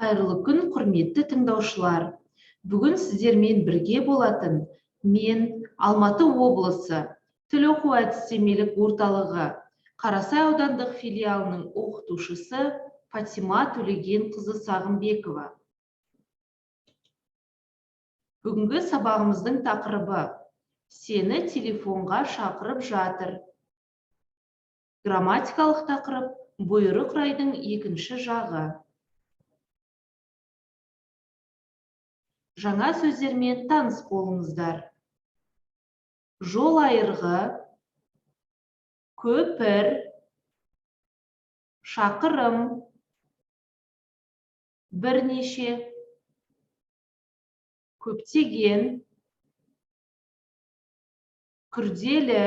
Қайырлы күн, құрметті тыңдаушылар. Бүгін сіздермен бірге болатын мен Алматы облысы тіл оқу әдістемелік орталығы Қарасай аудандық филиалының оқытушысы Фатима Төлегенқызы Сағынбекова. Бүгінгі сабағымыздың тақырыбы «Сені телефонға шақырып жатыр». Грамматикалық тақырып бұйрық райдың екінші жағы. Жаңа сөздермен таныс болыңыздар. Жол айырғы, көпір, шақырым, бірнеше, көптеген, күрделі,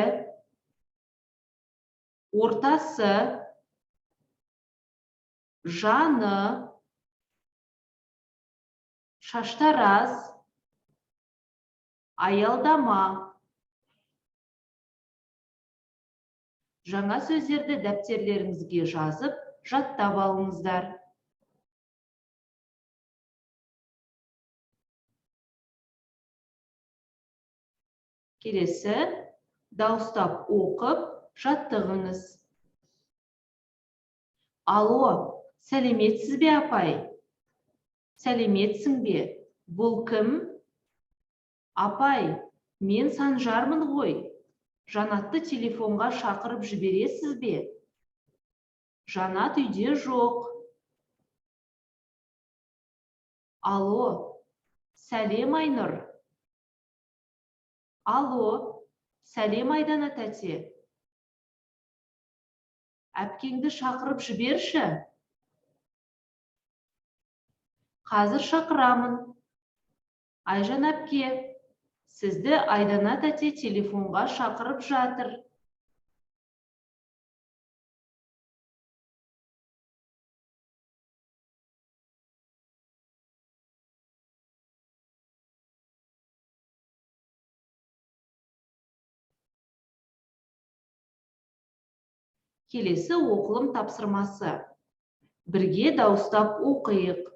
ортасы, жаны, шаштараз, аялдама. Жаңа сөздерді дәптерлеріңізге жазып, жаттап алыңыздар. Келесі, дауыстап оқып, жаттығыңыз. Алло, сәлеметсіз бе, апай? Сәлеметсің бе? Бұл кім? Апай, мен Санжармын ғой. Жанатты телефонға шақырып жібересіз бе? Жанат үйде жоқ. Алло, сәлем Айнұр. Алло, сәлем Айдана тәте. Әпкеңді шақырып жіберші. Қазір шақырамын. Айжан әпке, сізді Айдана тәте телефонға шақырып жатыр. Келесі оқылым тапсырмасы. Бірге дауыстап оқиық.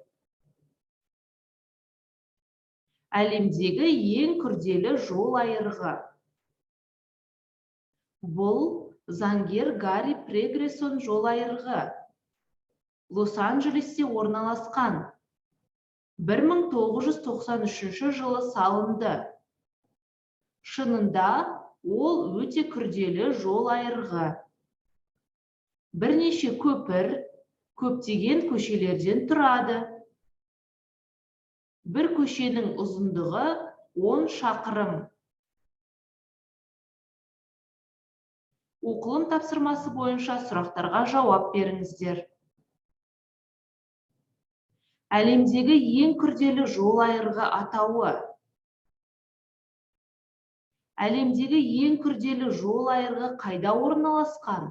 Әлемдегі ең күрделі жол айырғы. Бұл заңгер Гарри Прегресон жол айырғы. Лос-Анджелесте орналасқан. 1993 жылы салынды. Шынында ол өте күрделі жол айырғы. Бірнеше көпір, көптеген көшелерден тұрады. Бір көшенің ұзындығы 10 шақырым. Оқылым тапсырмасы бойынша сұрақтарға жауап беріңіздер. Әлемдегі ең күрделі жол айырғы атауы. Әлемдегі ең күрделі жол айырғы қайда орналасқан?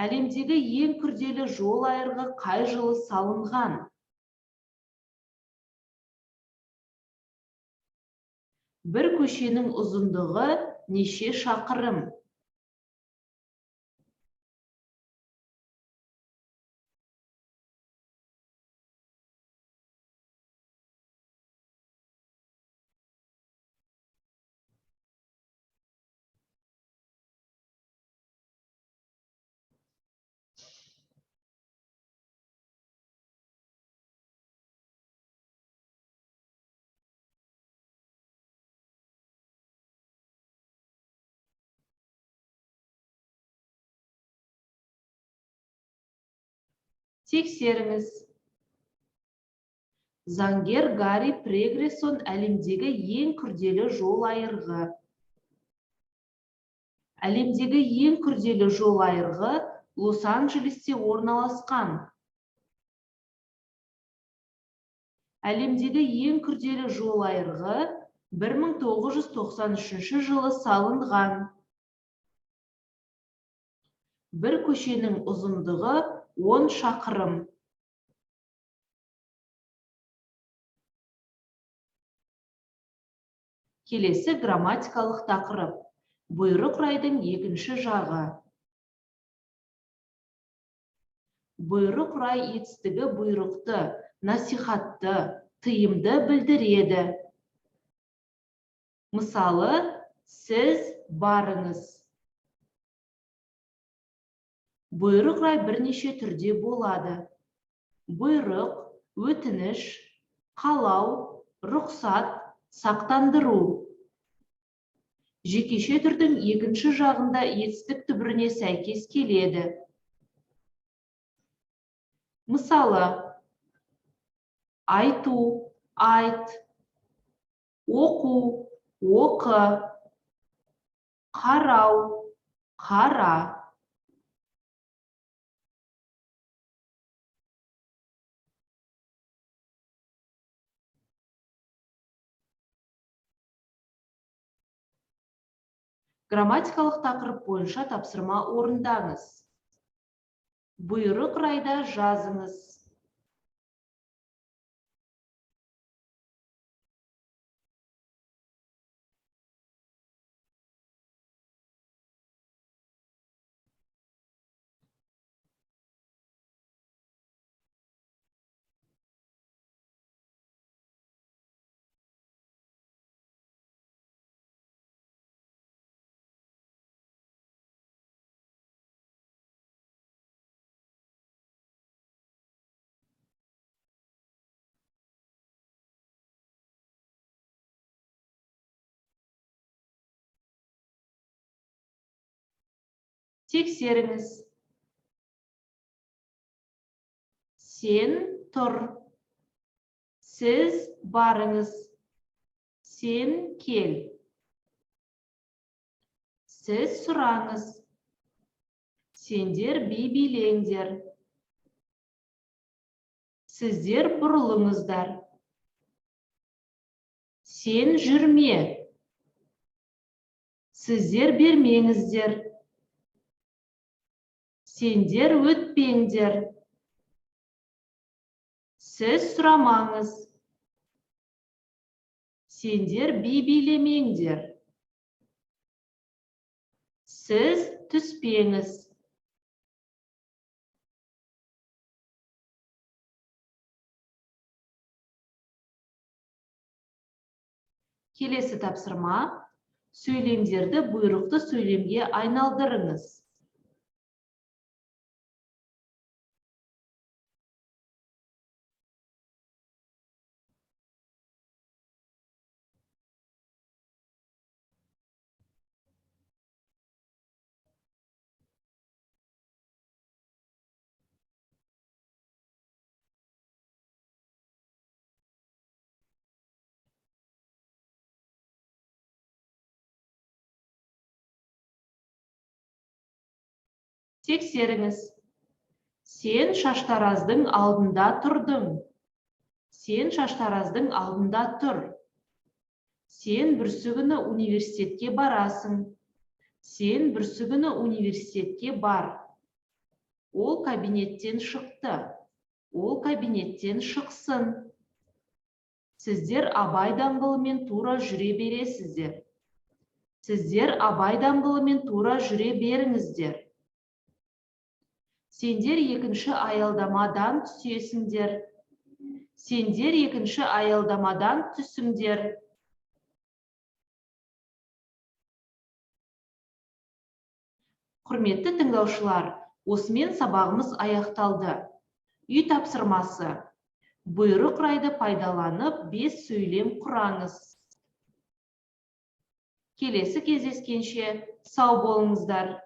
Әлемдегі ең күрделі жол айырғы қай жылы салынған? Бір көшенің ұзындығы неше шақырым? Тексеріңіз. Заңгер Гарри Прегресон әлемдегі ең күрделі жол айырғы. Әлемдегі ең күрделі жол айырғы Лос-Анджелесте орналасқан. Әлемдегі ең күрделі жол айырғы 1993 жылы салынған. Бір көшенің ұзындығы 10 шақырым. Келесі грамматикалық тақырып. Бұйрық райдың екінші жағы. Бұйрық рай етістігі бұйрықты, насихатты, тыйымды білдіреді. Мысалы, сіз барыңыз. Бұйрық рай бірнеше түрде болады. Бұйрық, өтініш, қалау, рұқсат, сақтандыру. Жекеше түрдің екінші жағында етістік түбіріне сәйкес келеді. Мысалы, айту, айт, оқу, оқы, қарау, қара. Грамматикалық тақырып бойынша тапсырма орындаңыз. Бұйрық райда жазыңыз. Тексеріңіз. Сен тұр. Сіз барыңыз. Сен кел. Сіз сұраңыз. Сендер би билеңдер. Сіздер бұрылыңыздар. Сен жүрме. Сіздер бермеңіздер. Сендер өтпеңдер. Сіз сұрамаңыз. Сендер би билемеңдер. Сіз түспеңіз. Келесі тапсырма. Сөйлемдерді бұйрықты сөйлемге айналдырыңыз. Тексеріңіз. Сен шаштараздың алдында тұрдың. Сен шаштараздың алдында тұр. Сен бүрсігіні университетке барасың. Сен бүрсігіні университетке бар. Ол кабинеттен шықты. Ол кабинеттен шықсын. Сіздер Абай даңғылымен тура жүре бересіздер. Сіздер Абай даңғылымен тура жүре беріңіздер. Сендер екінші аялдамадан түсесіңдер. Сендер екінші аялдамадан түсіңдер. Құрметті тыңдаушылар, осымен сабағымыз аяқталды. Үй тапсырмасы. Бұйрық райды пайдаланып 5 сөйлем құраңыз. Келесі кездескенше сау болыңыздар.